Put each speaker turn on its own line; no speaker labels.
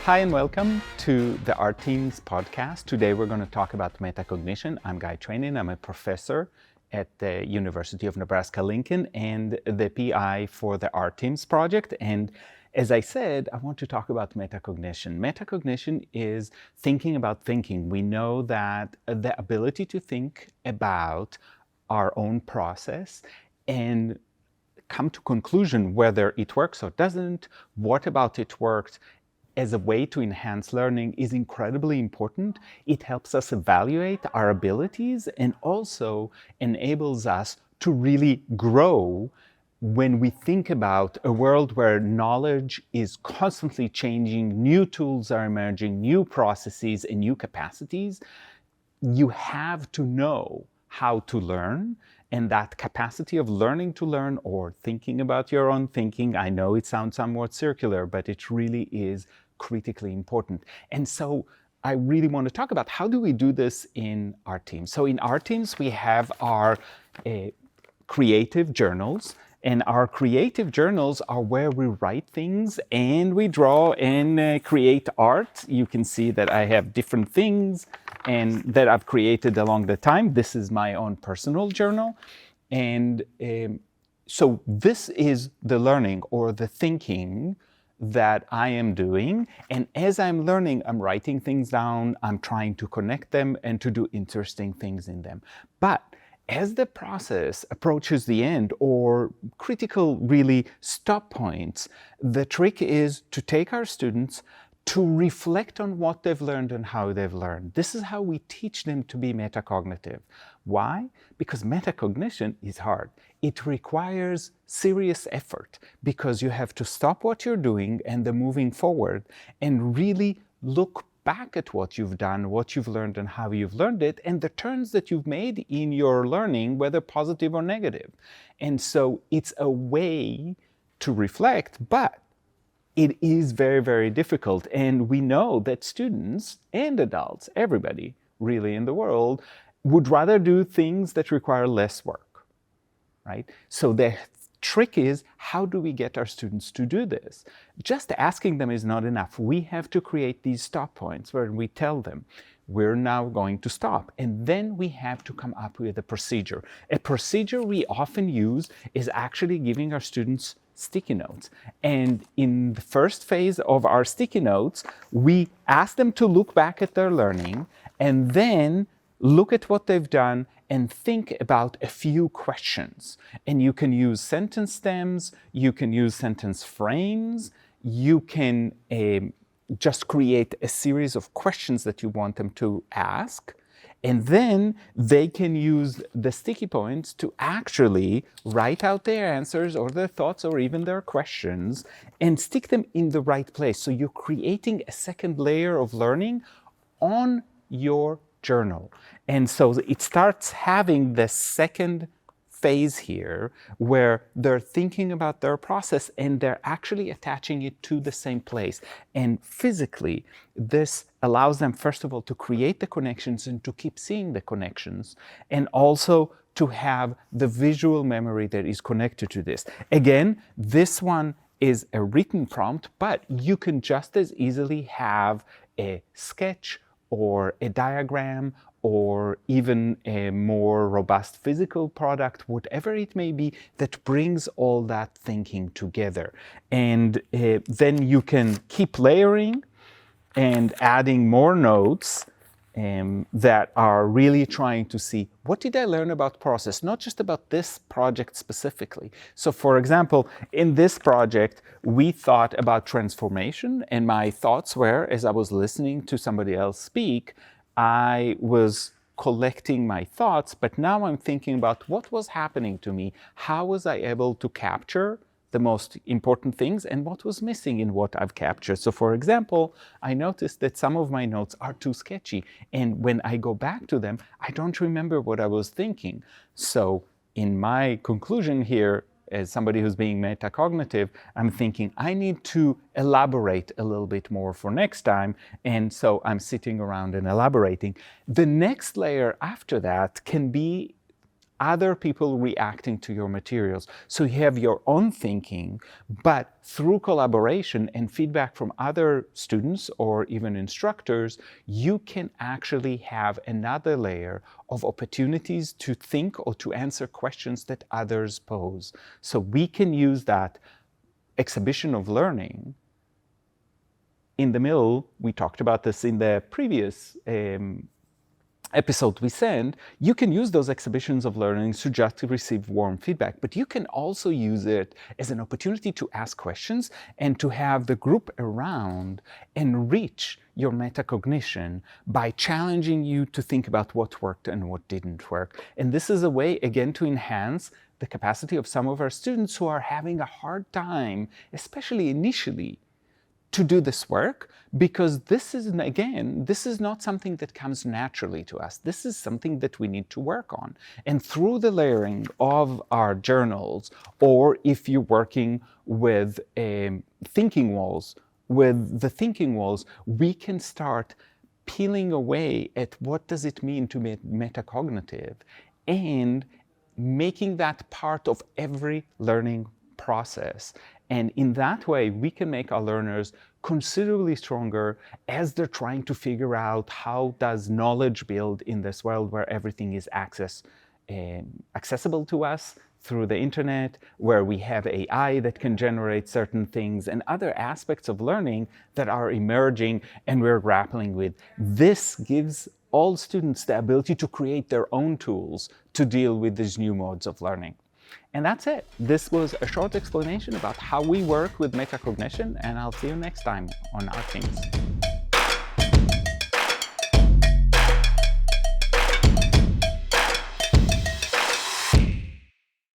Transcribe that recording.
Hi and welcome to the Art Teams podcast. Today we're going to talk about metacognition. I'm Guy Trainin. I'm a professor at the University of Nebraska-Lincoln and the PI for the Art Teams project. And as I said, I want to talk about metacognition. Metacognition is thinking about thinking. We know that the ability to think about our own process and come to conclusion whether it works or doesn't, what about it worked, as a way to enhance learning is incredibly important. It helps us evaluate our abilities and also enables us to really grow when we think about a world where knowledge is constantly changing, new tools are emerging, new processes and new capacities. You have to know how to learn, and that capacity of learning to learn or thinking about your own thinking, I know it sounds somewhat circular, but it really is critically important. And so I really want to talk about how do we do this in our teams. So in our teams, we have our creative journals, and our creative journals are where we write things and we draw and create art. You can see that I have different things and that I've created along the time. This is my own personal journal. And so this is the learning or the thinking that I am doing. And as I'm learning, I'm writing things down, I'm trying to connect them and to do interesting things in them. But as the process approaches the end or critical really stop points, the trick is to take our students to reflect on what they've learned and how they've learned. This is how we teach them to be metacognitive. Why? Because metacognition is hard. It requires serious effort because you have to stop what you're doing and then moving forward and really look back at what you've done, what you've learned and how you've learned it, and the turns that you've made in your learning, whether positive or negative. And so it's a way to reflect, but it is very, very difficult. And we know that students and adults, everybody really in the world, would rather do things that require less work, right? So the trick is, how do we get our students to do this? Just asking them is not enough. We have to create these stop points where we tell them, we're now going to stop. And then we have to come up with a procedure. A procedure we often use is actually giving our students sticky notes. And in the first phase of our sticky notes, we ask them to look back at their learning and then look at what they've done and think about a few questions. And you can use sentence stems, you can use sentence frames, you can just create a series of questions that you want them to ask. And then they can use the sticky points to actually write out their answers or their thoughts or even their questions and stick them in the right place. So you're creating a second layer of learning on your journal. And so it starts having the second phase here where they're thinking about their process and they're actually attaching it to the same place. And physically, this allows them, first of all, to create the connections and to keep seeing the connections, and also to have the visual memory that is connected to this. Again, this one is a written prompt, but you can just as easily have a sketch or a diagram or even a more robust physical product, whatever it may be, that brings all that thinking together. And then you can keep layering and adding more notes that are really trying to see, what did I learn about process, not just about this project specifically. So for example, in this project, we thought about transformation, and my thoughts were, as I was listening to somebody else speak, I was collecting my thoughts, but now I'm thinking about what was happening to me, how was I able to capture the most important things and what was missing in what I've captured. So for example, I noticed that some of my notes are too sketchy, and when I go back to them, I don't remember what I was thinking. So in my conclusion here, as somebody who's being metacognitive, I'm thinking I need to elaborate a little bit more for next time, and so I'm sitting around and elaborating. The next layer after that can be other people reacting to your materials. So you have your own thinking, but through collaboration and feedback from other students or even instructors, you can actually have another layer of opportunities to think or to answer questions that others pose. So we can use that exhibition of learning. In the middle, we talked about this in the previous episode we sent, you can use those exhibitions of learning to just receive warm feedback, but you can also use it as an opportunity to ask questions and to have the group around enrich your metacognition by challenging you to think about what worked and what didn't work. And this is a way, again, to enhance the capacity of some of our students who are having a hard time, especially initially, to do this work, because this is, again, this is not something that comes naturally to us. This is something that we need to work on. And through the layering of our journals, or if you're working with thinking walls, we can start peeling away at what does it mean to be metacognitive and making that part of every learning process. And in that way, we can make our learners considerably stronger as they're trying to figure out how does knowledge build in this world where everything is accessible to us through the internet, where we have AI that can generate certain things and other aspects of learning that are emerging and we're grappling with. This gives all students the ability to create their own tools to deal with these new modes of learning. And that's it. This was a short explanation about how we work with metacognition, and I'll see you next time on Our Teams.